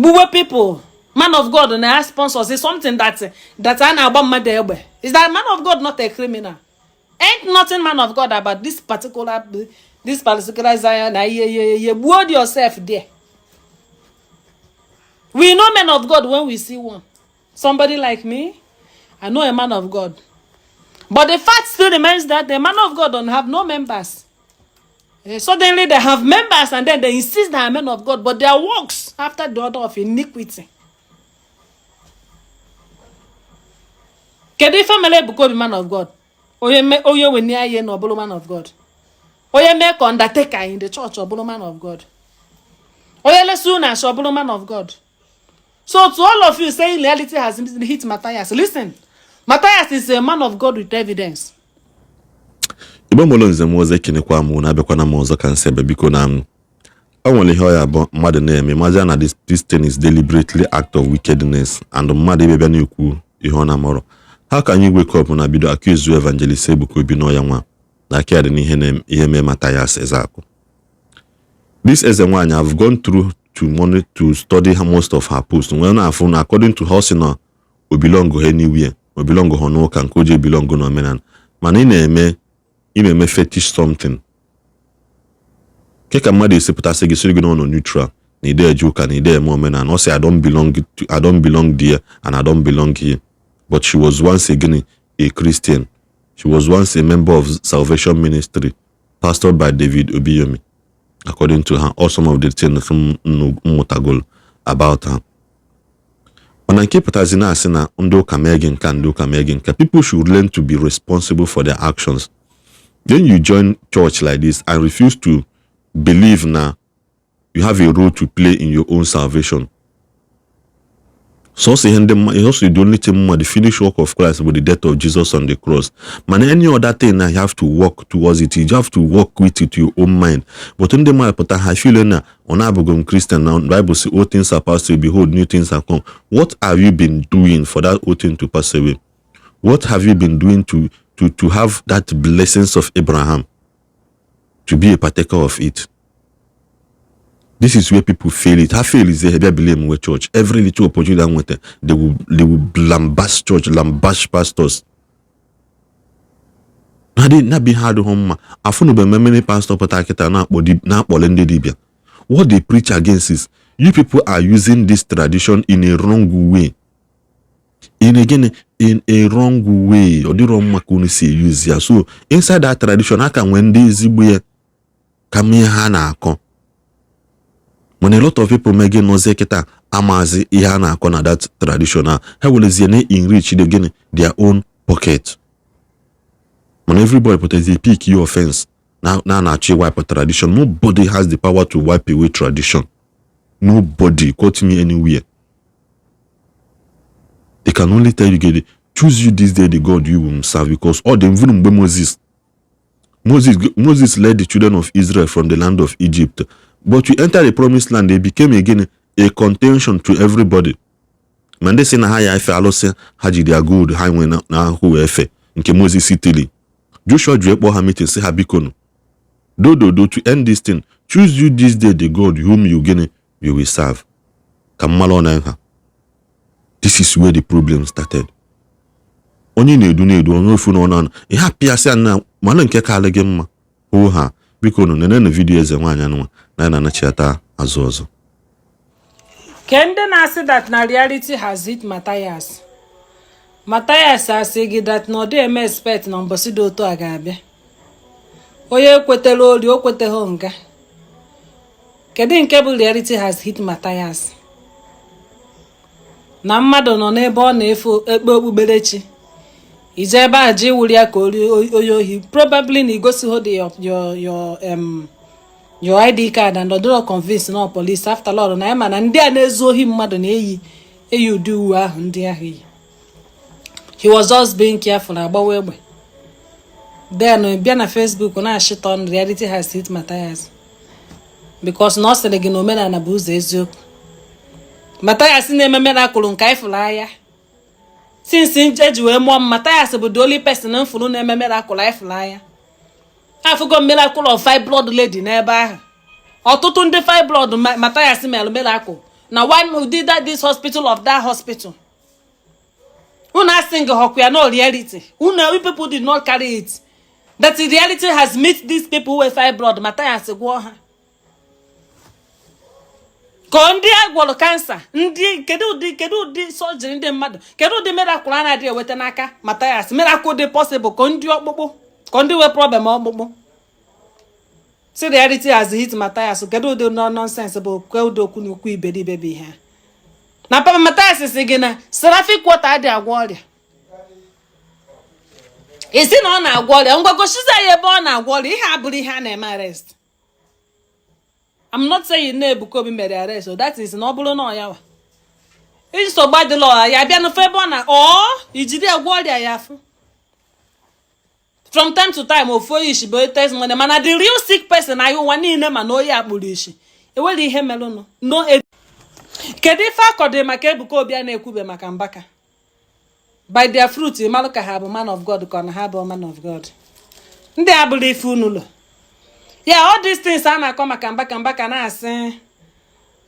Buwe people, man of God and our sponsors is something that I know about my day. Is that man of God not a criminal? Ain't nothing man of God about this particular Zion. You word yourself there. We know men of God when we see one. Somebody like me, I know a man of God. But the fact still remains that the man of God don't have no members. Suddenly they have members and then they insist they are men of God, but their works after the order of iniquity. Can the family become man of God? Oye we near ye no man of God. Oye make undertaker in the church or man of God. Oye lesuna or man of God. So to all of you saying reality has hit Matthias, listen. Matthias is a man of God with evidence. Igbo molo nze moze kinekwa mu na abekwa na mozo kan sebe biko na m. Onwere ihe oya bo mmadu na-eme maja na this thing is deliberately act of wickedness and mmadu ebe na ekwu ihe ona moro. How can you wake up na bido accuse you Evangelist Ebuka Obi no ya nwa na kiade ni ihe me Matthias Ezeaku. This Ezenwanyi have gone through to study most of her posts. When I found according to her sina o belong anywhere. O belong ho no kan koje belong no Omenala. Man ime fetish something. Keka mmadụ esepụta sị gị sịrị gị no neutral. Ni ide ejuka ni ide Omenala. No say I don't belong there and I don't belong here. But she was once again a Christian. She was once a member of Salvation Ministry, pastored by David Obiyomi. According to her, or some of the things from Mutagol about her. When I keep saying people should learn to be responsible for their actions. Then you join church like this and refuse to believe now you have a role to play in your own salvation. So also the only thing the finished work of Christ with the death of Jesus on the cross. Man, any other thing now you have to work towards it. You have to work with it to your own mind. But in the mind, I feel now on Abogum Christian now, Bible says all things are passed away, behold, new things are come. What have you been doing for that old thing to pass away? What have you been doing to have that blessings of Abraham? To be a partaker of it. This is where people fail it. How fail is they blame with church. Every little opportunity they will lambast church, lambast pastors. Now they not be hard home. I found be many pastor pataketa na polende dibia. What they preach against is you people are using this tradition in a wrong way. In a wrong way. Or the wrong makuni say use here. So inside that tradition, I can when they zibuye kami hana akon. When a lot of people make no zeketa amazi ihana akon that traditional, how will they enrich again their own pocket? When everybody put a pick your offense, now wipe a tradition. Nobody has the power to wipe away tradition. Nobody, quote me anywhere. They can only tell you, choose you this day the God you will serve, because all the Moses led the children of Israel from the land of Egypt. But you enter the promised land, they became again a contention to everybody. Man, they say na haya efe alo se haji dia good highway na hu efe nke Moses itili. Joshua Juepo Hamilton say habikono. Do to end this thing. Choose you this day the God whom you will serve. Kamalo na. This is where the problem started. Onye na-edu onwefu na e happy asa na mana nke ka alege mma. Ho ha bikono nene video Ezenwanyi anwa na chiata azozo. Kende na say that na reality has hit Matthias. Matthias say that no dey expect na mbosi do to agabe. Oye kwetele ori o kwete ho nga. Kedu nke bụ reality has hit Matthias? Na mmadụ nọ n'ebe ọ na-efe ekpe okpukperechi. Ije ebe a ji wuri ya ka oyi probably na igosi ho your ID card and don't convince no police after all na ema na ndị a na-ezu ohi mmadụ na-eyi ụdị uwe ahụ ndị ahụ yi. He was just being careful agbawa egbe. Then bịa na Facebook na shit on reality has hit Matthias. Because no sị gị na omenala bụ ụzọ eziokwu. Matthias na-eme miracle nke ifụla anya. Since njeji wee mụọ Matthias bụ the only person mfụrụ na-eme miracle ifụla anya. Afugo miracle of five blood lady n'ebe ahụ. Ọtụtụ ndị five blood Matthias mere miracle. Now why we did that this hospital of that hospital? Who not sing a no reality? Who know people did not carry it? That the reality has met these people with fibroid, Matthias Ezeaku. Kondi agwolo cancer. Kedu di surgery ndi mmadụ. Kedu di miracle na dey weta n'aka Matthias. Miracle dey possible kondi okpukpu. Kondi we problem okpukpu. See the reality has hit Matthias. Kedu di nonsense bụ kedu okwu n'okwu iberibe be ha. Na papa Matthias sị gị na seraphic water adị agwọ ọrịa. Isi na ọ na-agwọ ọrịa. Ngwa goshiza ya ebe ọ na-agwọ ọrịa. Ihe abụrụ ihe a na-eme arrest. I'm not saying Ndi Ebuka Obi mere arrest, so that is no bulu no yawa. Iji so bad the law, ya bia no febo na ijiri agwo dia yafu. From time to time, ofo Ishi be test money, man the real sick person ayu wani ne man no ya akpuru Ishi. E weli ihe melu no. No kedu fa kode maka Ebuka Obi na ekwube maka mbaka. By their fruit, maluka ha bụ man of God, kon ha bụ man of God. Ndị abụrụ ife unu lo. Yeah, all these things are not come mbaka na asị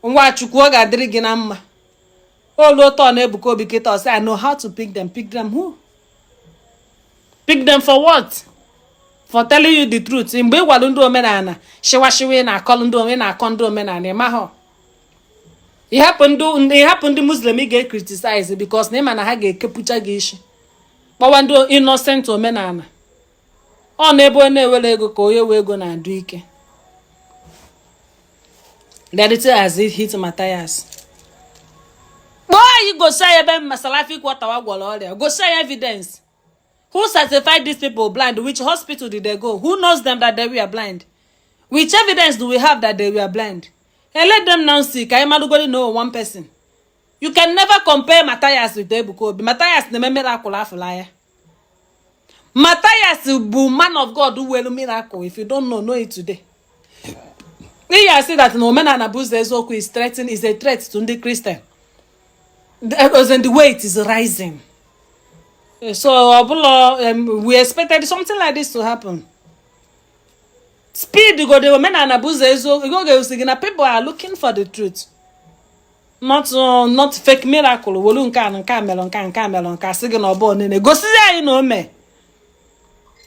nwa Chukwu ọ ga-adịrị gị na mma. Oluoto na Ebuka Obi kita say I know how to pick them. Pick them who? Pick them for what? For telling you the truth. Mgbe ịgwalụ ndị omenala shiwa na akọlụ ndị omenala akọ ndị omenala ịmahọ. Ihapụ ndị Muslim ga criticize because na ịma na ha ga-ekepucha gị isi. Kpọwa ndị innocent omenala. Ọ na-ebe na-ewere ego ka onye wee ego na-adụ ike. Reality has hit Matthias. Why you go say ebe Seraphic water wa gwọrọ ọrịa? Go say evidence. Who certified these people blind? Which hospital did they go? Who knows them that they were blind? Which evidence do we have that they were blind? And let them now see. Can you know one person? You can never compare Matthias with Ebuka Obi. Matthias the miracle liar. Matthias is man of God who will miracle. If you don't know it today. You see that Omenala Igbo is a threat to the Christian. The weight is rising. So we expected something like this to happen. Speed go the Omenala Igbo people are looking for the truth. Not fake miracle.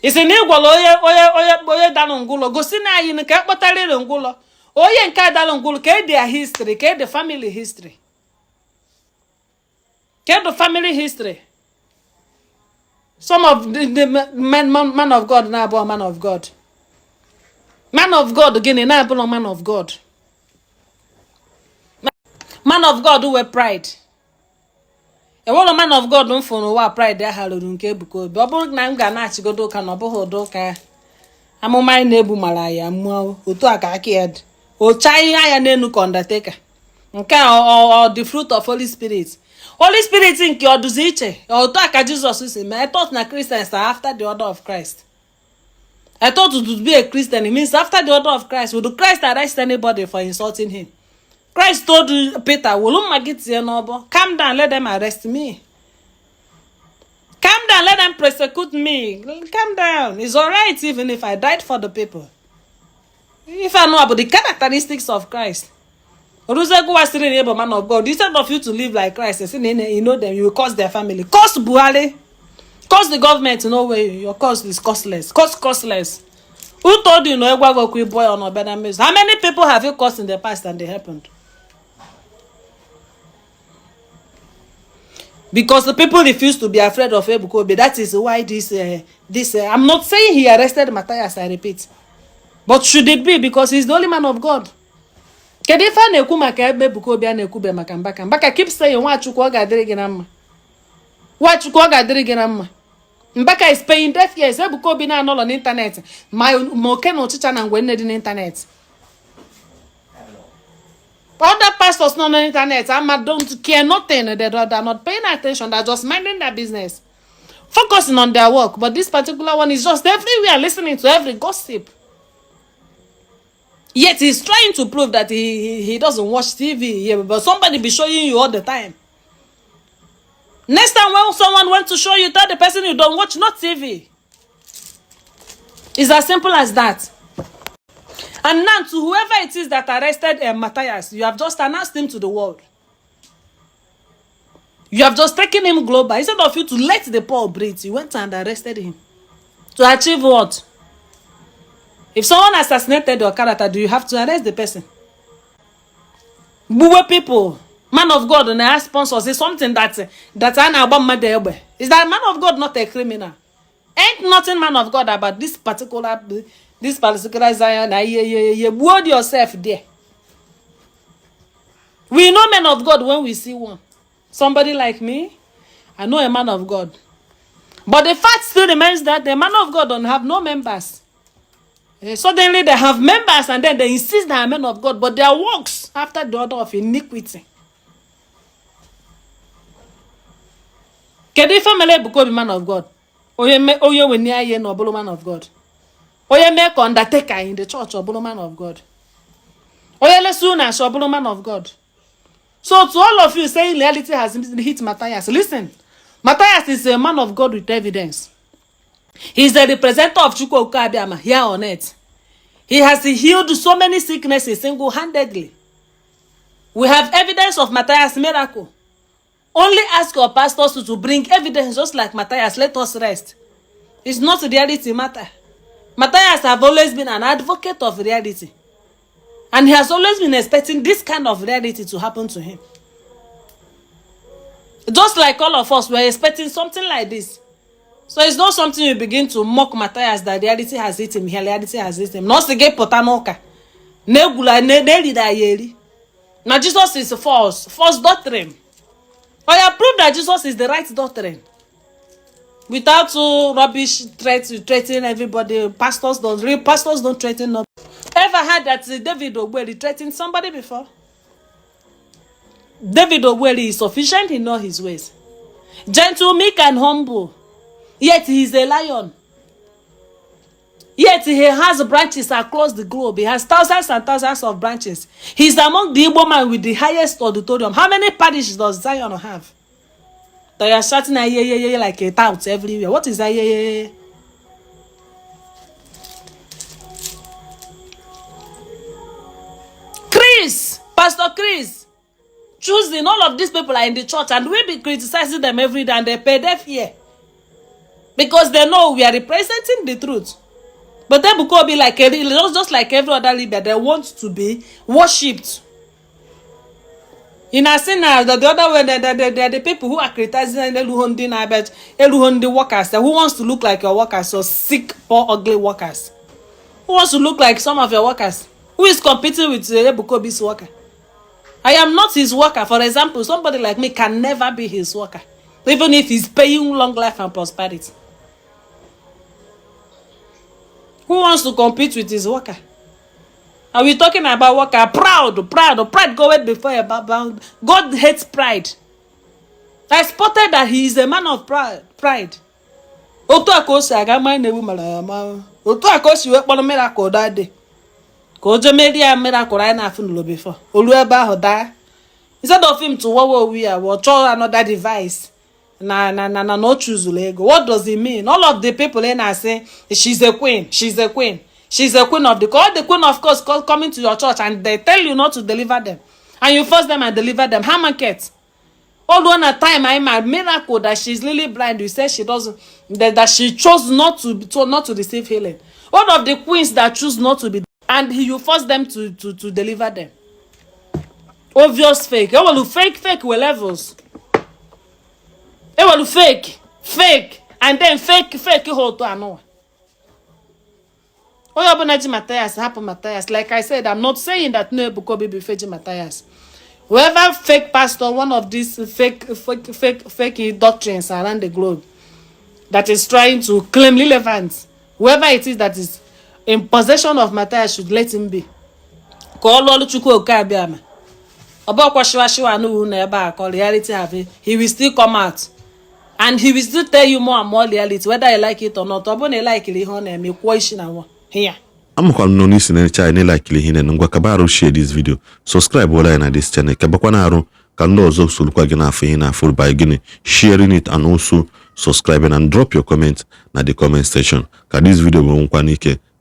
Isi na igwalo oye dalụ ngụlọ gosi na anyị nke akpọtarịrị ngụlọ oye nke dalụ ngụlọ ka their history ka the family history ka the family history. Some of the man of God na abụọ man of God gịnị na abụọ man of God were pride. A man of God don't for no pride there halụ nke Ebuka Obi. Ọ bụrụ na m ga na-achigodo ka na ọ bụghị ụdọ ka amụma na-ebu mara ya mmụọ otu aka akịad o chai anya n'enu ka undertaker nke the fruit of Holy Spirit nke ọdụzi iche otu aka Jesus si ma I thought na Christians are after the order of Christ. I thought to be a Christian it means after the order of Christ. Would Christ arrest anybody for insulting him? Christ told Peter, calm down, let them arrest me. Calm down, let them persecute me. Calm down. It's alright even if I died for the people. If I know about the characteristics of Christ. Oruzegun was still a man of God. Instead of you to live like Christ, you know them, you will curse their family. Curse Buhari. Curse the government, no way. Your curse is costless. Costless. Who told you no boy or no better means? How many people have you cursed in the past and they happened? Because the people refuse to be afraid of Ebuka Obi. That is why this I'm not saying he arrested Matthias, I repeat. But should it be because he's the only man of God? Kedefa na-ekwu maka Ebuka Obi a na-ekwube maka mbaka. Mbaka keep saying Nwachukwu ọ ga-adịrị gị na mma. Nwachukwu ọ ga-adịrị gị na mma. Mbaka is paying deaf ears. Ebuka Obi na-anọlọ n'internet. Ma oke na ọchịcha na ngwe nne dị n'internet. Other pastors not on the internet, don't care nothing. They're not paying attention. They're just minding their business, focusing on their work. But this particular one is just everywhere, listening to every gossip. Yet he's trying to prove that he doesn't watch TV. Yeah, but somebody be showing you all the time. Next time when someone wants to show you, tell the person you don't watch, not TV. It's as simple as that. And now to whoever it is that arrested Matthias, you have just announced him to the world. You have just taken him global. Instead of you to let the poor breathe, you went and arrested him. To achieve what? If someone assassinated your character, do you have to arrest the person? Buwe people, man of God, and our sponsors is something that's an Obama. Is that man of God not a criminal? Ain't nothing man of God about this particular Zion. You word yourself there. We know men of God when we see one. Somebody like me, I know a man of God. But the fact still remains that the man of God don't have no members. Suddenly they have members and then they insist they are men of God, but their works after the order of iniquity. Kedi family Ebuka Obi man of God. Oye we near ye no bolo man of God. Oye make undertaker in the church or bolo man of God. Oye lesuna so bolo man of God. So to all of you saying reality has hit Matthias, listen. Matthias is a man of God with evidence. He's the representative of Chukwu Obi here on earth. He has healed so many sicknesses single-handedly. We have evidence of Matthias' miracle. Only ask your pastors to bring evidence just like Matthias. Let us rest. It's not reality matter. Matthias has always been an advocate of reality. And he has always been expecting this kind of reality to happen to him. Just like all of us, we're expecting something like this. So it's not something you begin to mock Matthias that reality has hit him. Reality has hit him. Not to get potanoka. Now Jesus is false doctrine. Or you prove that Jesus is the right doctrine. Without rubbish threatening everybody. Pastors don't threaten nobody. Ever heard that David Ogweli threatened somebody before? David Ogweli is sufficient in all his ways. Gentle, meek, and humble. Yet he is a lion. Yet he has branches across the globe. He has thousands and thousands of branches. He's among the Igbo man with the highest auditorium. How many parishes does Zion have? They are shouting like a tout everywhere. What is that? Pastor Chris, choosing all of these people are in the church and we be criticizing them every day and they pay their fear. Because they know we are representing the truth. But they will be like just like every other leader, they want to be worshipped. In a sense, the other way, they're the people who are criticizing the workers, who wants to look like your workers, so sick, poor, ugly workers. Who wants to look like some of your workers? Who is competing with Ebuka Obi's worker? I am not his worker. For example, somebody like me can never be his worker, even if he's paying long life and prosperity. Who wants to compete with his worker? Are we talking about worker? Pride goeth before about God hates pride. I spotted that he is a man of pride. Otu akosi agama newu malama. Otu akosi we kpọrọ miracle that day. Ko je media miracle I na afunulo before. Olu ebe ahụ daa. Instead of him to we chọọ another device. No choose ego. What does it mean? All of the people in are saying she's a queen. She's a queen. She's a queen of the all the queen of course coming to your church and they tell you not to deliver them. And you force them and deliver them. How market? All one at time I'm a miracle that she's really blind. You say she doesn't that she chose not to receive healing. All of the queens that choose not to be and you force them to deliver them. Obvious fake. Oh well fake with levels. It will fake, and then fake hold to another. Oh, Matthias, happen Matthias. Like I said, I'm not saying that no Ebuka Obi be fake Matthias. Whoever fake pastor, one of these fake doctrines around the globe that is trying to claim relevance, whoever it is that is in possession of Matthias should let him be. Call all Chukwu Obi. About Kwashiwa no never call reality have it. He will still come out. And he will still tell you more and more reality, whether you like it or not. Obone like it, me question here. I'm going to listen to channel like it and Ngwakabaro share this video. Subscribe while in this channel. Kabakwanaro can also look again full by sharing it and also subscribing and drop your comment na the comment section. Cause this video will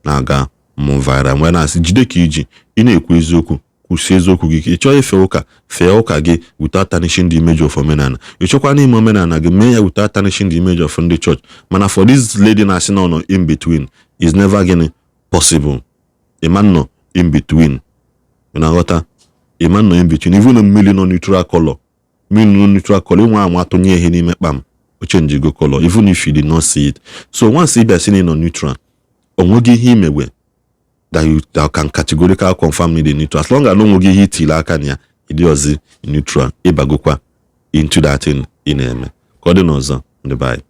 naga viral mgbe na-asị jide ka iji ị na-ekwu eziokwu kwụsị eziokwu gị ị chọọ ife ụka fee ụka gị without tarnishing the image of omenala ị chọkwa n'ime omenala gị mee ya without tarnishing the image of ndị church mana for this lady na-asị na nọ in between is never gịnị possible a man nọ in between na-aghọta a man nọ in between even na mmiri nọ neutral color ịnwe anwa atụnye ihe n'ime kpam o change go color even if you did not see it so once ị bịa sị na ị nọ neutral onweghị ihe imewe that you can categorically confirm the neutral as long as no nweghị ihe itile aka na ya ịdị ọzọ neutral ịbagokwa into that thing ị na-eme ka ọ dị n'ọzọ ndị be anyị